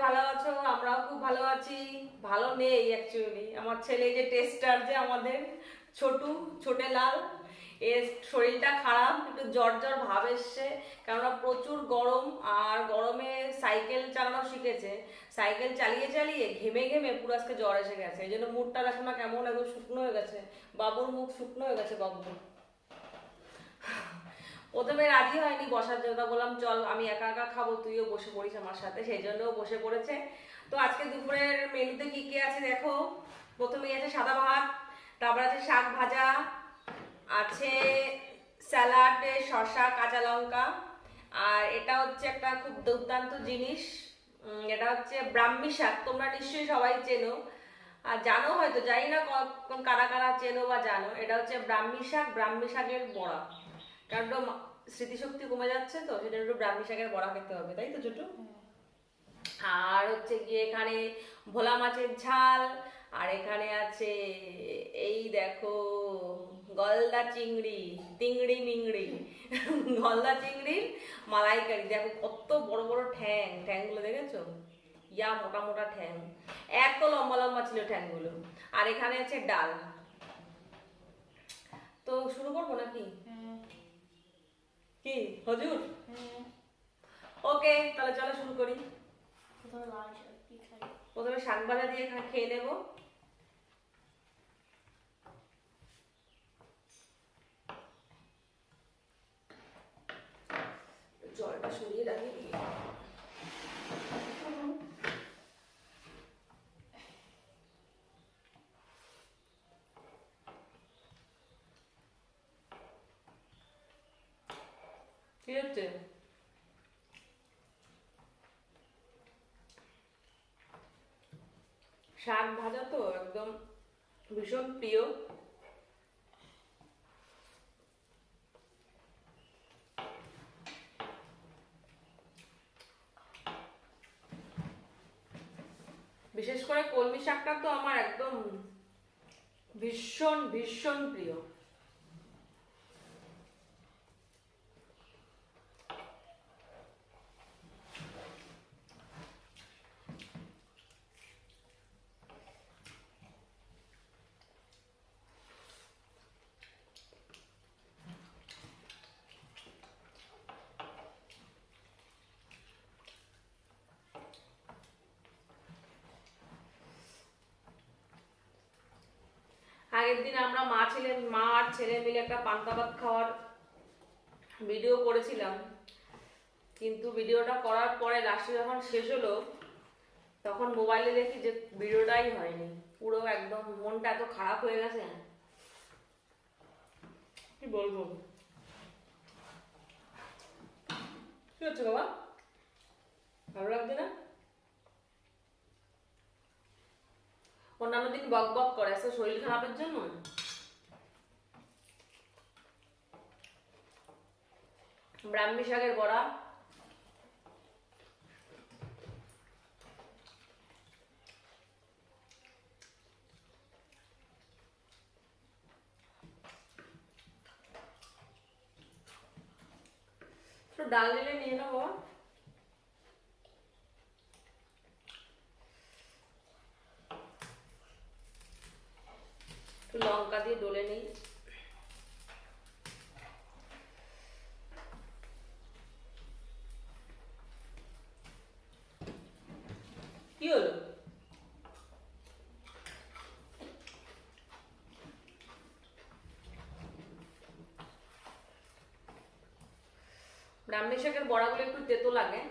ভালো আছো? আমরাও খুব ভালো আছি। ভালো নেই অ্যাকচুয়ালি, আমার ছেলে যে টেস্টার যে আমাদের ছোটে লাল, এর শরীরটা খারাপ, একটু জ্বর জ্বর ভাব এসছে। কেননা প্রচুর গরম, আর গরমে সাইকেল চালানো শিখেছে। সাইকেল চালিয়ে চালিয়ে ঘেমে ঘেমে পুরো আজকে জ্বর এসে গেছে। এই জন্য মুখটা দেখো না কেমন একদম শুকনো হয়ে গেছে। বাবুর মুখ শুকনো হয়ে গেছে বাবুর। প্রথমে রাজি হয়নি বসার জন্য, বললাম চল আমি একা একা খাবো, তুইও বসে পড়িস আমার সাথে, সেই জন্যও বসে পড়েছে। তো আজকে দুপুরের মেনুতে কি কি আছে দেখো। প্রথমেই আছে সাদা ভাত, তারপর আছে শাক ভাজা, আছে স্যালাডে শসা কাঁচা লঙ্কা, আর এটা হচ্ছে একটা খুব দুর্দান্ত জিনিস। এটা হচ্ছে ব্রাহ্মী শাক, তোমরা নিশ্চয়ই সবাই চেনো, আর জানো হয়তো, জানি না কারা কারা চেনো বা জানো। এটা হচ্ছে ব্রাহ্মী শাক, ব্রাহ্মী শাকের বড়া। কারণ একটু স্মৃতিশক্তি কমে যাচ্ছে, তো সেটা একটু ব্রাহ্মী শাকের বড়া খেতে হবে, তাই তো ছোট? আর হচ্ছে গিয়ে এখানে ভোলা মাছের ঝাল, আর এখানে আছে এই দেখো গলদা চিংড়ি, তিংড়ি মিংড়ি, গলদা চিংড়ির মালাইকারি। দেখো কত বড় বড় ঠ্যাং, ঠ্যাংগুলো দেখেছো? ইয়া মোটা মোটা ঠ্যাং, এত লম্বা লম্বা ছিল ঠ্যাংগুলো। আর এখানে আছে ডাল। তো শুরু করবো নাকি? কি হজুর? ওকে, তাহলে চলো শুরু করি। প্রথমে শাক ভাজা দিয়ে খেয়ে নেবো। জলটা সরিয়ে রাখি। কি হচ্ছে? শাক ভাজা তো একদম ভীষণ প্রিয়। বিশেষ করে কলমি শাকটা তো আমার একদম ভীষণ ভীষণ প্রিয়। আগের দিন আমরা মা আর ছেলে মিলে একটা পান্তা ভাত খাওয়ার ভিডিও করেছিলাম, কিন্তু ভিডিওটা করার পরে লাস্টে যখন শেষ হলো, তখন মোবাইলে দেখি যে ভিডিওটাই হয়নি। পুরো একদম মনটা এত খারাপ হয়ে গেছে, কি বলবো। কি হচ্ছে বাবা? ভালো লাগছে না? অন্যান্য দিন বক বক করে, আজকে শরীর খারাপের জন্য। ব্রাহ্মী শাকের বড়া, তো ডাল নিলে নিয়ে নাও বাবা। একটু লঙ্কা দিয়ে ডলে নেই। কি হলো? ব্রাহ্মী শাকের বড়াগুলো একটু তেতো লাগে,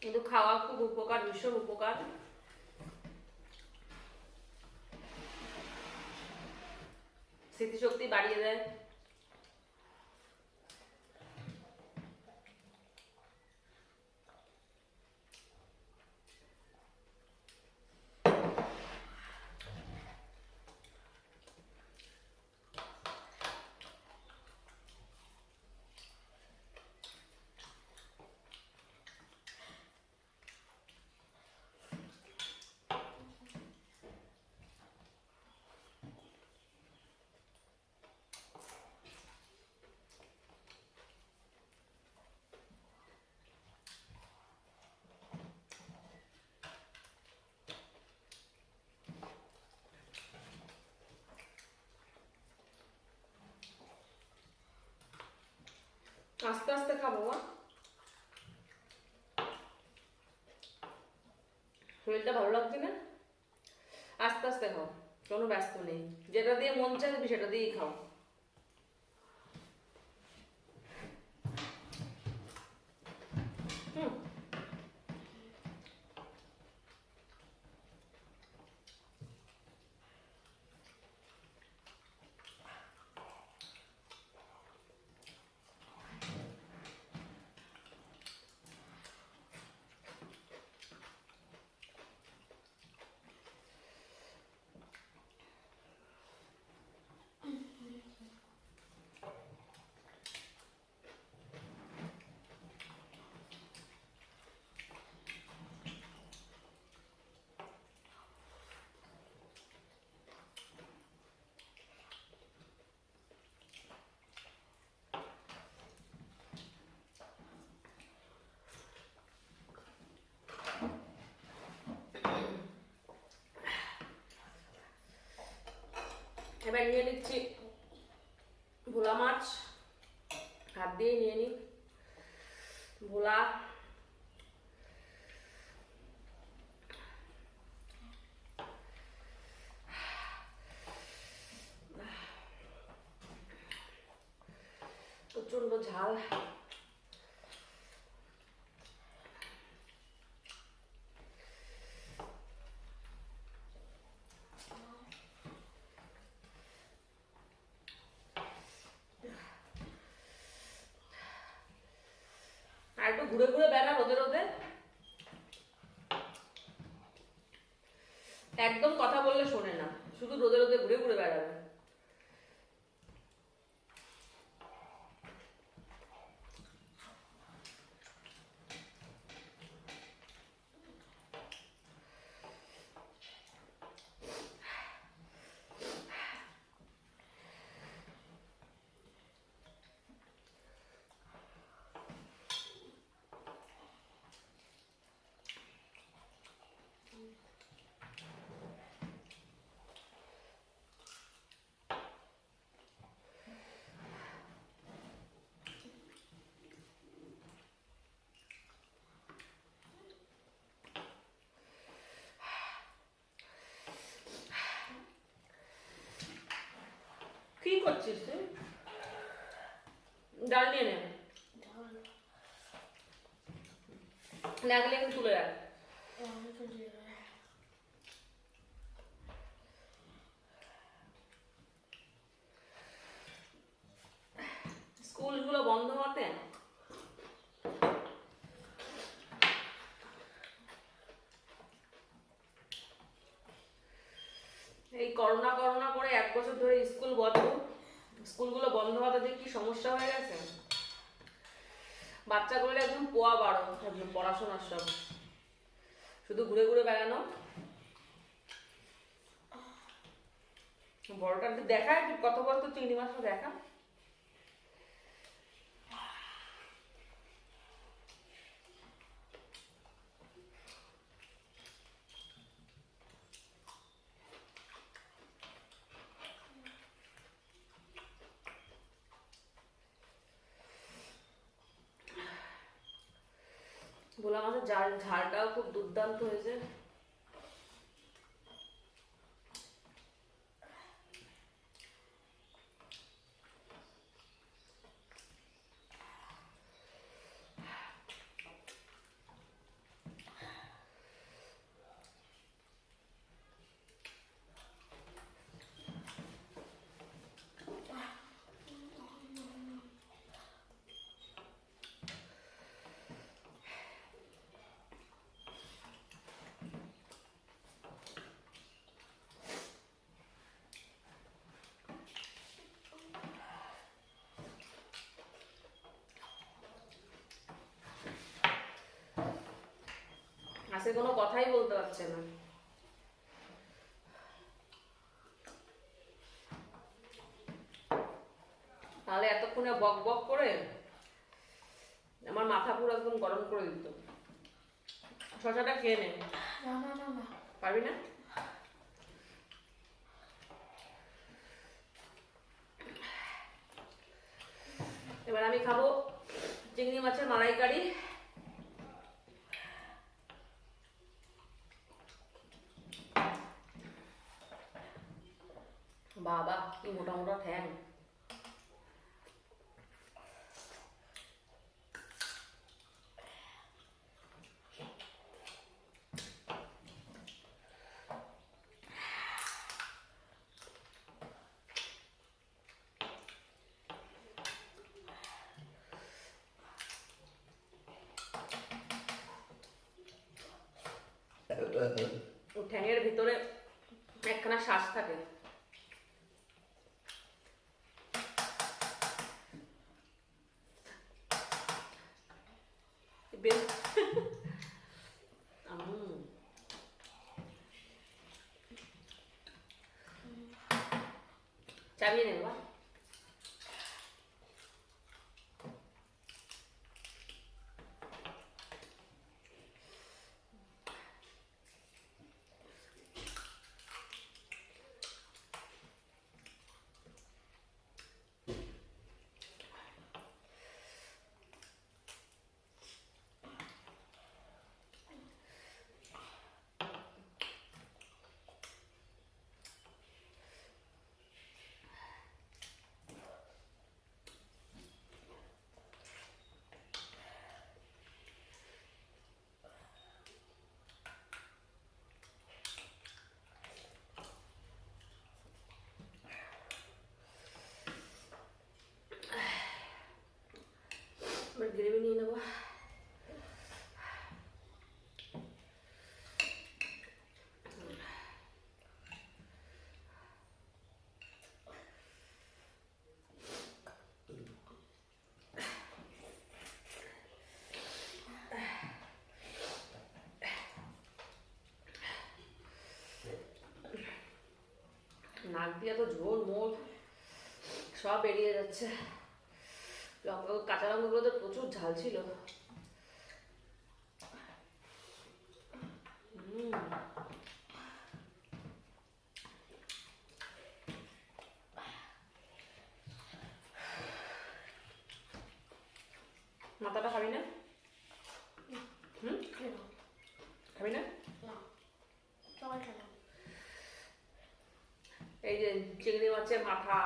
কিন্তু খাওয়া খুব উপকার, ভীষণ উপকার। স্মৃতিশক্তি বাড়িয়ে দেয়। আস্তে আস্তে খাবো মা, শরীরটা ভালো লাগছে না, আস্তে আস্তে খাও, কোনো ব্যস্ত নেই, যেটা দিয়ে মন চায় তুমি সেটা দিয়েই খাও। এবার নিয়ে নিচ্ছি ভোলা মাছ, হাত দিয়ে নিয়ে নিই ভোলা। প্রচন্ড ঝাল, আর একটু ঘুরে ঘুরে বেড়া রোদে রোদে, একদম কথা বললে শোনে না, শুধু রোদে রোদে ঘুরে ঘুরে বেড়াবে। কি করছিস তুই? ডাল নিয়ে নে, না গেলে আমি তুলে রাখ। স্কুলগুলো বন্ধ হতে এই করোনা করোনা করে 1 বছর ধরে স্কুল বন্ধ, স্কুলগুলো বন্ধ হওয়াতে যে কি সমস্যা হয়ে গেছে, বাচ্চাগুলো একদম পোয়া বারো একদম পড়াশোনার সব, শুধু ঘুরে ঘুরে বেড়ানো। বড়টা দেখা কত বলতো, চিংড়ি মাছটা দেখা। ভোলা মাছের ঝালটাও খুব দুর্দান্ত হয়েছে। আজকে কোনো কথাই বলতে পারছে না। তাহলে এতক্ষণে বক বক করে আমার মাথা পুরো একদম গরম করে দিত। শসাটা খেয়ে নে। না না না না, পারবি না? এবার আমি খাবো চিংড়ি মাছের মালাইকারি। বাবা কি মোটা মোটা ঠ্যাং। ঠ্যাঙের ভিতরে একখানা শ্বাস থাকে। চাবিয়ে নেব। গ্রেভি নিয়ে নেবো। নাক দিয়ে তো ঝোল মোল সব বেরিয়ে যাচ্ছে। লঙ্কা কাঁচা লঙ্কাগুলো তো প্রচুর ঝাল ছিল। মাথাটা খাবি না? খাবি না? এই যে চিংড়ি মাছের মাথা।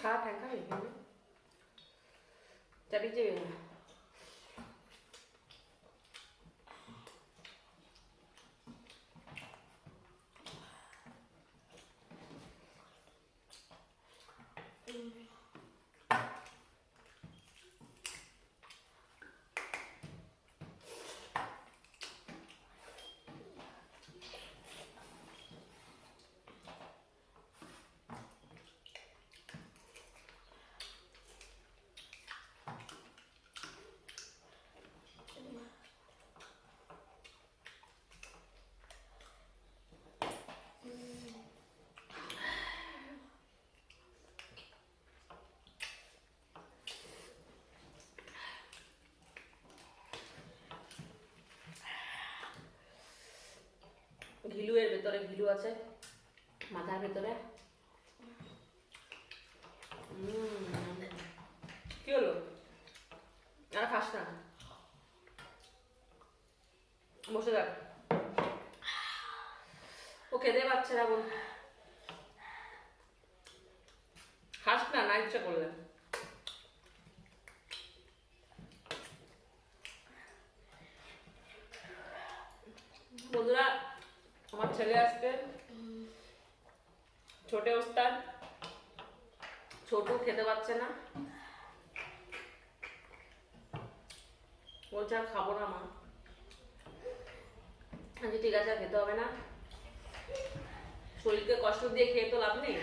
খা ঠ্যাং খাবি? চাবি চেয়ে না। ঘিলু এর ভেতরে ঘিলু আছে মাথার ভেতরে। কি হলো? আর খাস না? বসে থাক। ও খেতে পাচ্ছে না বোন। খাস না, না ইচ্ছা করলে। বন্ধুরা, আমার ছেলে আজকে ছোটে ওস্তাদ, ছোট খেতে পাচ্ছে না, বলছে আর খাবো না মা। আচ্ছা ঠিক আছে, আর খেতে হবে না, শরীরকে কষ্ট দিয়ে খেয়ে তো লাভ নেই।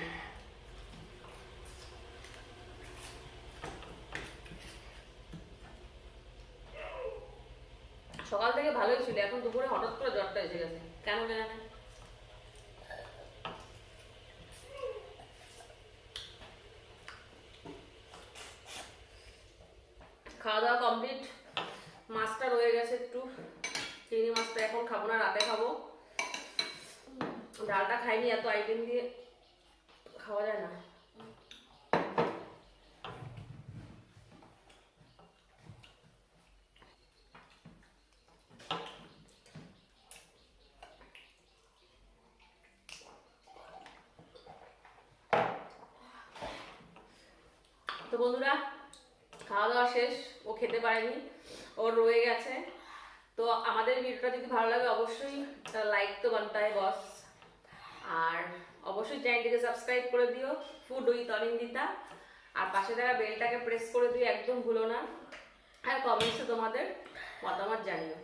সকাল থেকে ভালোই ছিল, এখন দুপুরে হঠাৎ করে জ্বরটা এসে গেছে, কেন জানে না। খাওয়া দাওয়া কমপ্লিট, মাছটা রয়ে গেছে একটু, চিংড়ি মাছটা এখন খাবো না, রাতে খাবো। ডালটা খাইনি, এত আইটেম দিয়ে খাওয়া যায় না। তো বন্ধুরা, খাওয়া দাওয়া শেষ, ও খেতে পারেনি, ওর রয়ে গেছে। তো আমাদের ভিডিওটা যদি ভালো লাগে অবশ্যই লাইক তো বানতে হয় বস, আর অবশ্যই চ্যানেলটিকে সাবস্ক্রাইব করে দিও ফুড উইথ অনিন্দিতা, আর পাশে থাকা বেলটাকে প্রেস করে দিও, একদম ভুলো না, আর কমেন্টসে তোমাদের মতামত জানিও।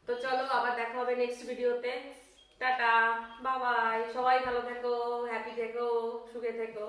তো চলো, আবার দেখা হবে নেক্সট ভিডিওতে। টাটা, বাই বাই, সবাই ভালো থেকো, হ্যাপি থেকো, সুখে থেকো।